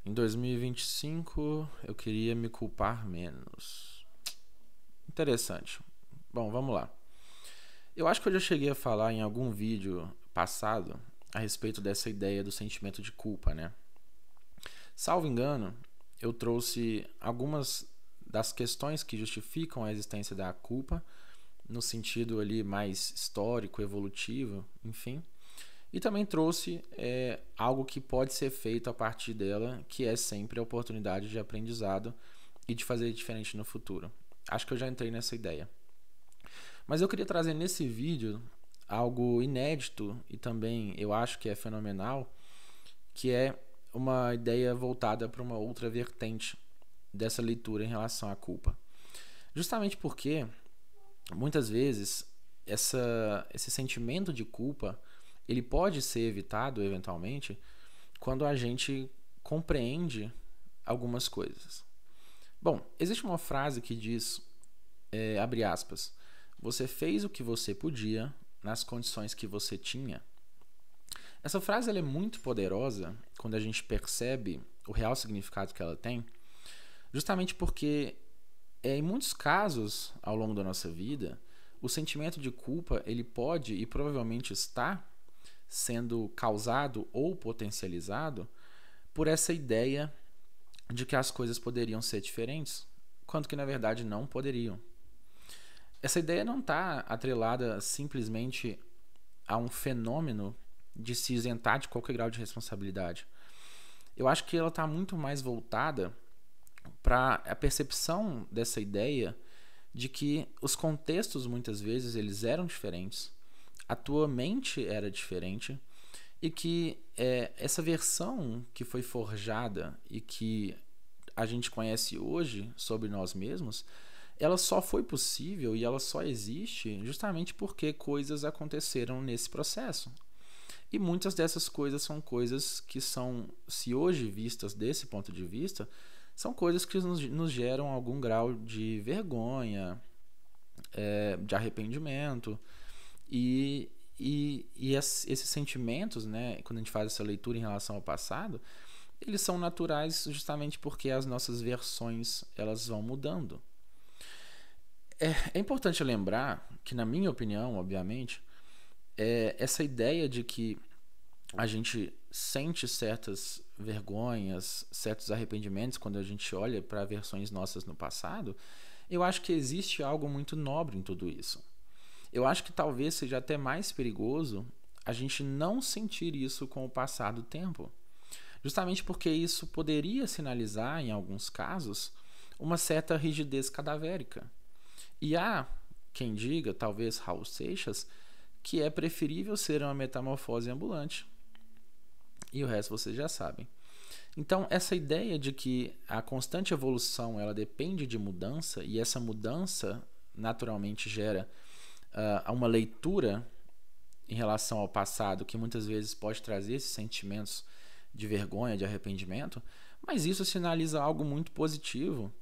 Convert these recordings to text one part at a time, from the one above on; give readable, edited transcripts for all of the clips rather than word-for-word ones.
Em 2025, eu queria me culpar menos. Interessante. Bom, vamos lá. Eu acho que eu já cheguei a falar em algum vídeo passado a respeito dessa ideia do sentimento de culpa, né? Salvo engano, eu trouxe algumas das questões que justificam a existência da culpa, no sentido ali mais histórico, evolutivo, enfim. E também trouxe algo que pode ser feito a partir dela, que é sempre a oportunidade de aprendizado e de fazer diferente no futuro. Acho que eu já entrei nessa ideia. Mas eu queria trazer nesse vídeo algo inédito e também eu acho que é fenomenal, que é uma ideia voltada para uma outra vertente dessa leitura em relação à culpa. Justamente porque muitas vezes esse sentimento de culpa ele pode ser evitado eventualmente quando a gente compreende algumas coisas. Bom, existe uma frase que diz, abre aspas, você fez o que você podia nas condições que você tinha. Essa frase ela é muito poderosa quando a gente percebe o real significado que ela tem, justamente porque em muitos casos ao longo da nossa vida, o sentimento de culpa ele pode e provavelmente está sendo causado ou potencializado por essa ideia de que as coisas poderiam ser diferentes, quando que na verdade não poderiam. Essa ideia não está atrelada simplesmente a um fenômeno de se isentar de qualquer grau de responsabilidade. Eu acho que ela está muito mais voltada para a percepção dessa ideia de que os contextos muitas vezes eles eram diferentes, a tua mente era diferente e que essa versão que foi forjada e que a gente conhece hoje sobre nós mesmos, ela só foi possível e ela só existe justamente porque coisas aconteceram nesse processo. E muitas dessas coisas são coisas que são, se hoje vistas desse ponto de vista, são coisas que nos geram algum grau de vergonha, de arrependimento. E esses sentimentos, né, quando a gente faz essa leitura em relação ao passado, eles são naturais justamente porque as nossas versões elas vão mudando. É importante lembrar que, na minha opinião, obviamente, essa ideia de que a gente sente certas vergonhas, certos arrependimentos quando a gente olha para versões nossas no passado, eu acho que existe algo muito nobre em tudo isso. Eu acho que talvez seja até mais perigoso a gente não sentir isso com o passar do tempo. Justamente porque isso poderia sinalizar, em alguns casos, uma certa rigidez cadavérica. E há quem diga, talvez Raul Seixas, que é preferível ser uma metamorfose ambulante. E o resto vocês já sabem. Então, essa ideia de que a constante evolução ela depende de mudança, e essa mudança naturalmente gera uma leitura em relação ao passado que muitas vezes pode trazer esses sentimentos de vergonha, de arrependimento, mas isso sinaliza algo muito positivo,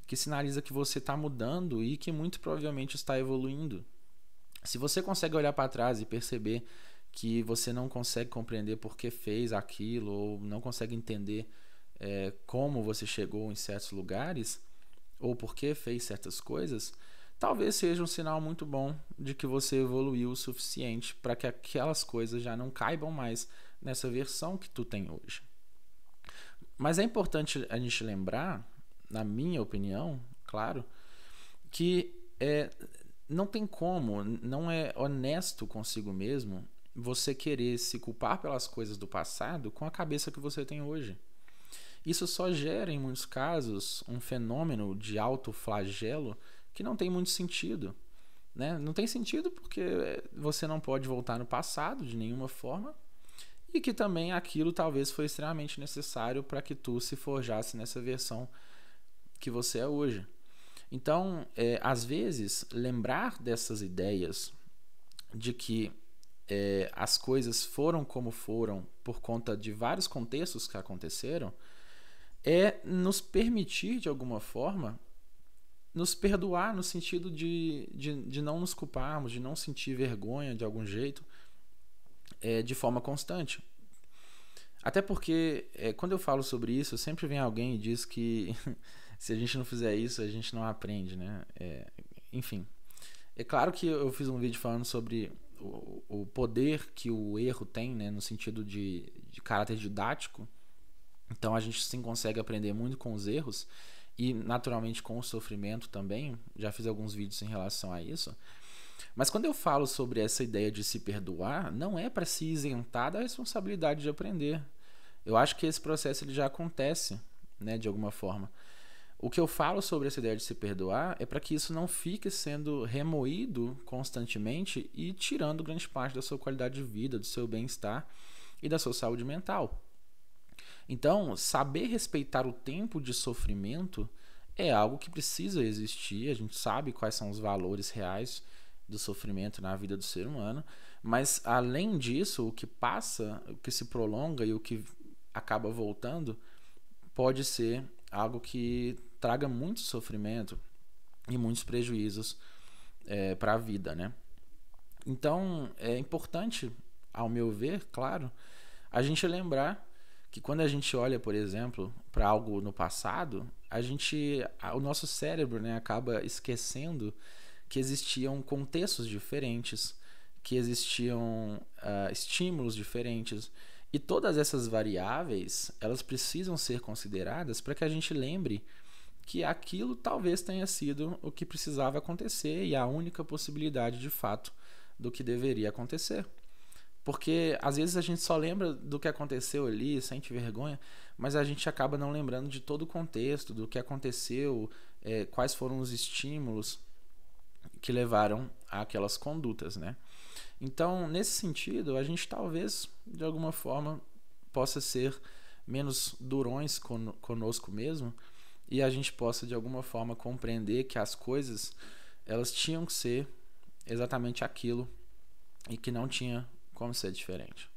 que sinaliza que você está mudando e que muito provavelmente está evoluindo. Se você consegue olhar para trás e perceber que você não consegue compreender por que fez aquilo ou não consegue entender como você chegou em certos lugares ou por que fez certas coisas, talvez seja um sinal muito bom de que você evoluiu o suficiente para que aquelas coisas já não caibam mais nessa versão que tu tem hoje. Mas é importante a gente lembrar, na minha opinião, claro, que não tem como, não é honesto consigo mesmo você querer se culpar pelas coisas do passado com a cabeça que você tem hoje. Isso só gera, em muitos casos, um fenômeno de autoflagelo que não tem muito sentido. Né? Não tem sentido porque você não pode voltar no passado de nenhuma forma e que também aquilo talvez foi extremamente necessário para que tu se forjasse nessa versão que você é hoje. Então, às vezes, lembrar dessas ideias de que as coisas foram como foram por conta de vários contextos que aconteceram é nos permitir, de alguma forma, nos perdoar no sentido de não nos culparmos, de não sentir vergonha de algum jeito de forma constante. Até porque quando eu falo sobre isso, sempre vem alguém e diz que se a gente não fizer isso, a gente não aprende, né? Enfim, é claro que eu fiz um vídeo falando sobre o poder que o erro tem, né, no sentido de caráter didático. Então a gente sim consegue aprender muito com os erros e naturalmente com o sofrimento também. Já fiz alguns vídeos em relação a isso. Mas quando eu falo sobre essa ideia de se perdoar, não é para se isentar da responsabilidade de aprender. Eu acho que esse processo ele já acontece, né, de alguma forma. O que eu falo sobre essa ideia de se perdoar é para que isso não fique sendo remoído constantemente e tirando grande parte da sua qualidade de vida, do seu bem-estar e da sua saúde mental. Então, saber respeitar o tempo de sofrimento é algo que precisa existir. A gente sabe quais são os valores reais do sofrimento na vida do ser humano, mas além disso, o que passa, o que se prolonga e o que acaba voltando pode ser algo que traga muito sofrimento e muitos prejuízos para a vida, né? Então, é importante, ao meu ver, claro, a gente lembrar que quando a gente olha, por exemplo, para algo no passado, o nosso cérebro, né, acaba esquecendo que existiam contextos diferentes, que existiam estímulos diferentes, e todas essas variáveis, elas precisam ser consideradas para que a gente lembre que aquilo talvez tenha sido o que precisava acontecer e a única possibilidade de fato do que deveria acontecer. Porque às vezes a gente só lembra do que aconteceu ali, sente vergonha, mas a gente acaba não lembrando de todo o contexto, do que aconteceu, quais foram os estímulos que levaram àquelas condutas, né? Então, nesse sentido, a gente talvez, de alguma forma, possa ser menos durões conosco mesmo e a gente possa, de alguma forma, compreender que as coisas, elas tinham que ser exatamente aquilo e que não tinha como ser diferente.